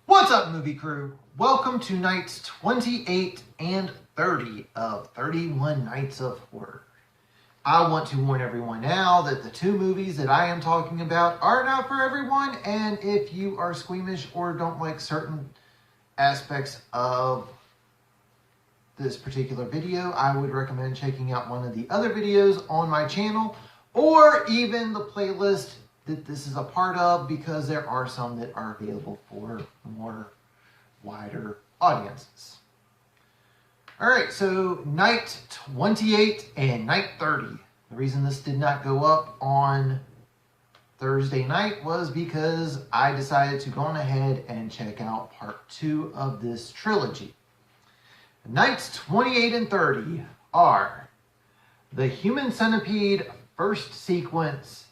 What's up, movie crew? Welcome to nights 28 and 30 of 31 Nights of Horror. I want to warn everyone now that the two movies that I am talking about are not for everyone, and if you are squeamish or don't like certain aspects of this particular video, I would recommend checking out one of the other videos on my channel, or even the playlist that this is a part of, because there are some that are available for more wider audiences. Alright, so night 28 and night 30. The reason this did not go up on Thursday night was because I decided to go on ahead and check out part 2 of this trilogy. Nights 28 and 30 are the Human Centipede first sequence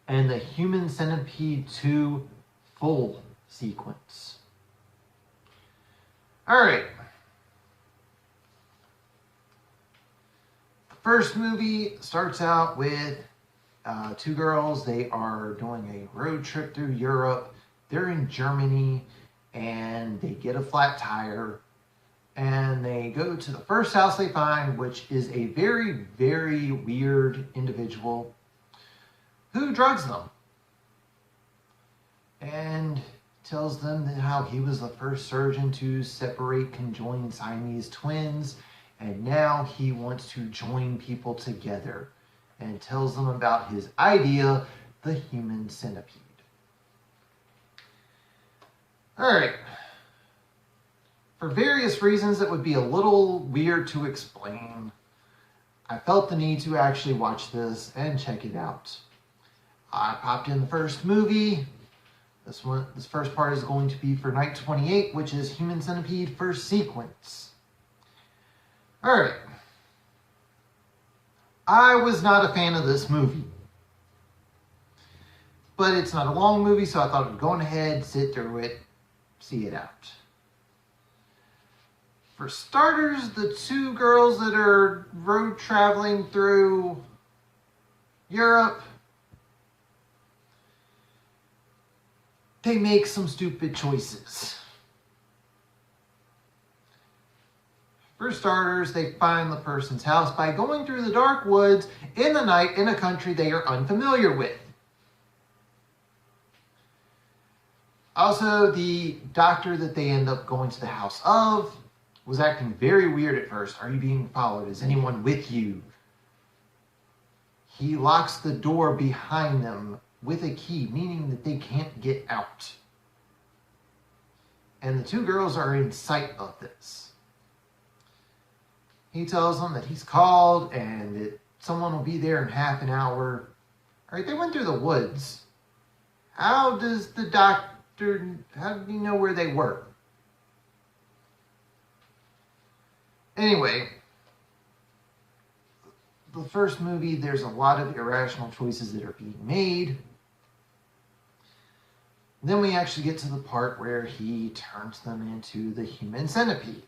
and the Human Centipede 2 full sequence. Alright. The first movie starts out with two girls. They are doing a road trip through Europe. They're in Germany and they get a flat tire. And they go to the first house they find, which is a very, very weird individual who drugs them and tells them that how he was the first surgeon to separate conjoined Siamese twins, and now he wants to join people together, and tells them about his idea, the Human Centipede. Alright. For various reasons that would be a little weird to explain, I felt the need to actually watch this and check it out. I popped in the first movie. This first part is going to be for night 28, which is Human Centipede first sequence. Alright. I was not a fan of this movie. But it's not a long movie, so I thought I'd go on ahead, sit through it, see it out. For starters, the two girls that are road traveling through Europe, they make some stupid choices. For starters, they find the person's house by going through the dark woods in the night in a country they are unfamiliar with. Also, the doctor that they end up going to the house of was acting very weird at first. Are you being followed? Is anyone with you? He locks the door behind them with a key, meaning that they can't get out. And the two girls are in sight of this. He tells them that he's called and that someone will be there in half an hour. Alright, they went through the woods. How does the doctor, how did he know where they were? Anyway, the first movie, there's a lot of irrational choices that are being made. Then we actually get to the part where he turns them into the Human Centipede.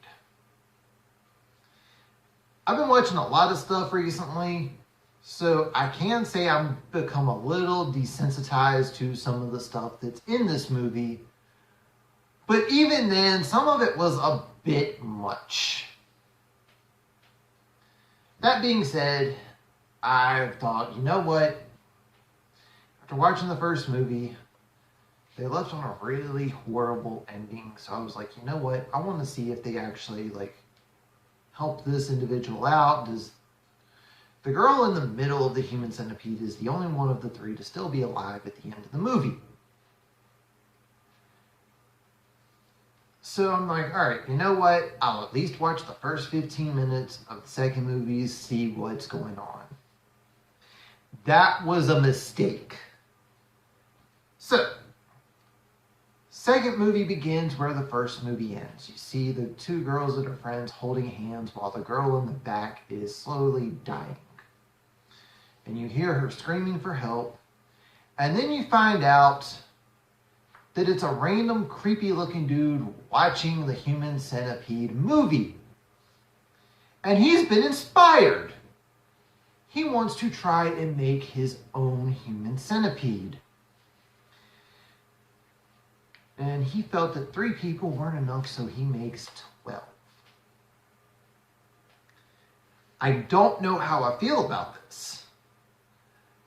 I've been watching a lot of stuff recently, so I can say I've become a little desensitized to some of the stuff that's in this movie. But even then, some of it was a bit much. That being said, I thought, you know what? After watching the first movie, they left on a really horrible ending. So I was like, you know what? I want to see if they actually help this individual out. Does the girl in the middle of the Human Centipede is the only one of the three to still be alive at the end of the movie? So I'm like, all right, you know what? I'll at least watch the first 15 minutes of the second movie, see what's going on. That was a mistake. So, second movie begins where the first movie ends. You see the two girls that are friends holding hands while the girl in the back is slowly dying. And you hear her screaming for help. And then you find out that it's a random creepy looking dude watching the Human Centipede movie. And he's been inspired. He wants to try and make his own Human Centipede. And he felt that 3 people weren't enough, so he makes 12. I don't know how I feel about this.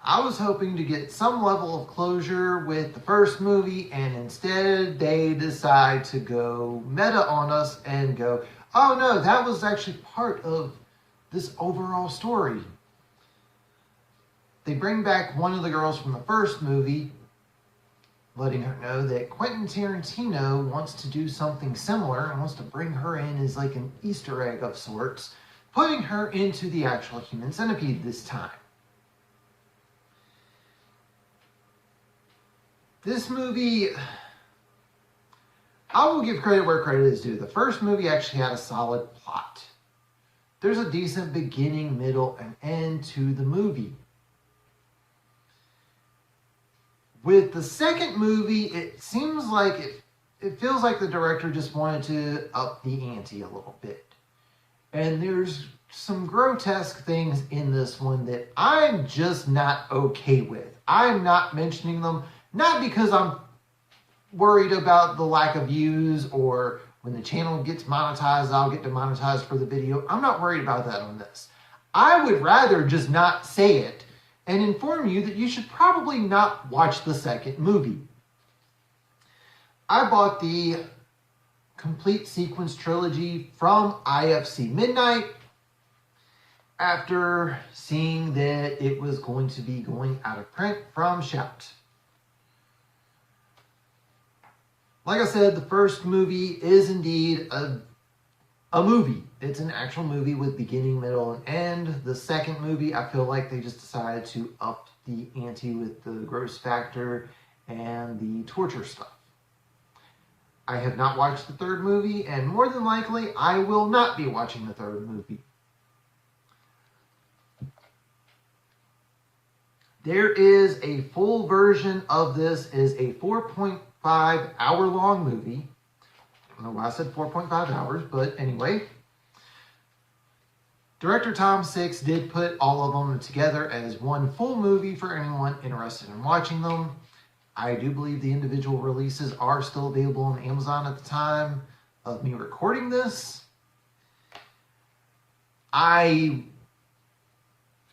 I was hoping to get some level of closure with the first movie, and instead they decide to go meta on us and go, oh no, that was actually part of this overall story. They bring back one of the girls from the first movie, letting her know that Quentin Tarantino wants to do something similar and wants to bring her in as like an Easter egg of sorts, putting her into the actual human centipede this time. This movie, I will give credit where credit is due. The first movie actually had a solid plot. There's a decent beginning, middle, and end to the movie. With the second movie, it seems like it feels like the director just wanted to up the ante a little bit. And there's some grotesque things in this one that I'm just not okay with. I'm not mentioning them, not because I'm worried about the lack of views or when the channel gets monetized, I'll get demonetized for the video. I'm not worried about that on this. I would rather just not say it and inform you that you should probably not watch the second movie. I bought the complete sequence trilogy from IFC Midnight after seeing that it was going to be going out of print from Shout. Like I said, the first movie is indeed a movie. It's an actual movie with beginning, middle, and end. The second movie, I feel like they just decided to up the ante with the gross factor and the torture stuff. I have not watched the third movie, and more than likely, I will not be watching the third movie. There is a full version of this, is a 4.5 hour long movie. I don't know why I said 4.5 hours, but anyway. Director Tom Six did put all of them together as one full movie for anyone interested in watching them. I do believe the individual releases are still available on Amazon at the time of me recording this.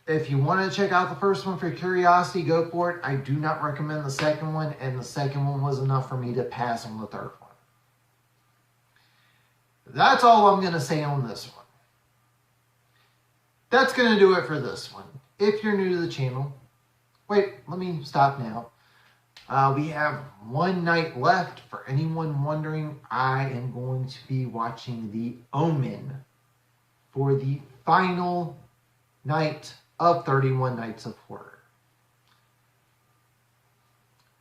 If you want to check out the first one for curiosity, go for it. I do not recommend the second one, and the second one was enough for me to pass on the third one. That's all I'm going to say on this one. That's going to do it for this one. If you're new to the channel, wait, let me stop now. We have one night left. For anyone wondering, I am going to be watching The Omen for the final night of 31 Nights of Horror.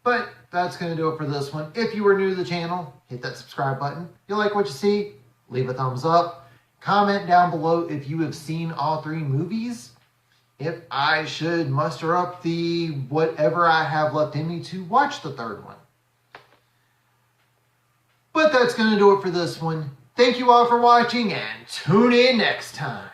But that's going to do it for this one. If you are new to the channel, hit that subscribe button. If you like what you see, leave a thumbs up. Comment down below if you have seen all 3 movies. If I should muster up the whatever I have left in me to watch the third one. But that's going to do it for this one. Thank you all for watching, and tune in next time.